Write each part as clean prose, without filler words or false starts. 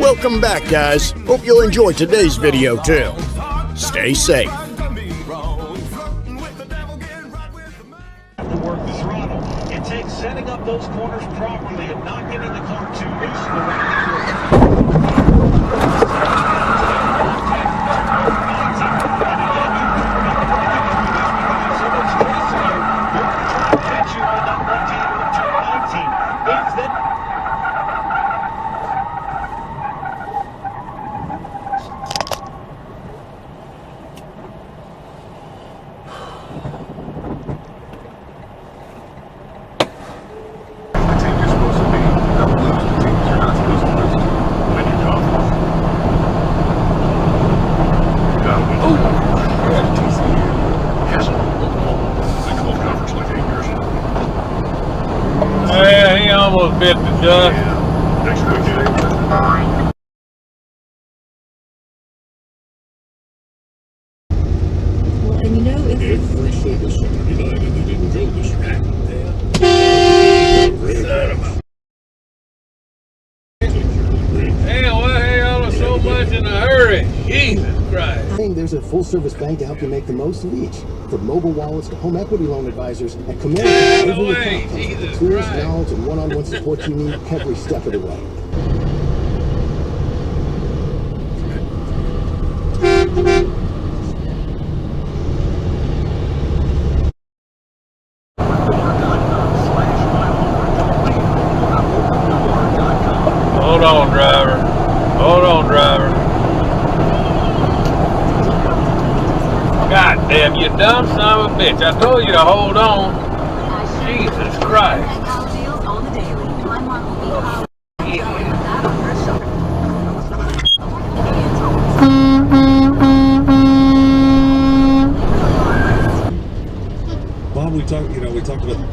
Welcome back, guys. Hope you'll enjoy today's video too. Stay safe. Work the throttle. It takes setting up those corners properly and not getting the car too loose in the Yeah, he almost bit the dust. Well, and you know, if Hey, why are y'all so much in a hurry? Jesus Christ. There's a full-service bank to help you make the most of each. From mobile wallets to home equity loan advisors, at Comerica, every account comes with the tools, knowledge, and one-on-one support you need every step of the way. Hold on, driver. Hold on, driver. God damn, you dumb son of a bitch. I told you to hold on. Jesus Christ. Bob, we talked about.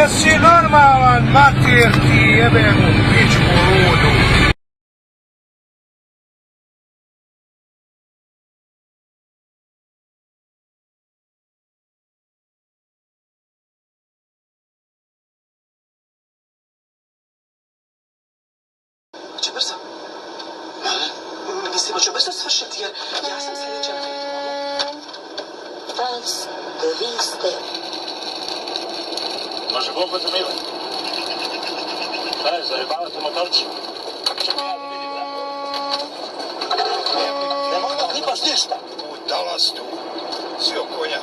Jesi normalan, mater ti jebenu pičku ludu. Hoće brzo. Mislim, hoće brzo svršiti, jer ja sam sljedeća na redu. Franz, vi ste. Može Bog vas umiliti. Bez Zajebałem to motorci. Nemoj da klipaš ništa. Budalastu. Si o konja.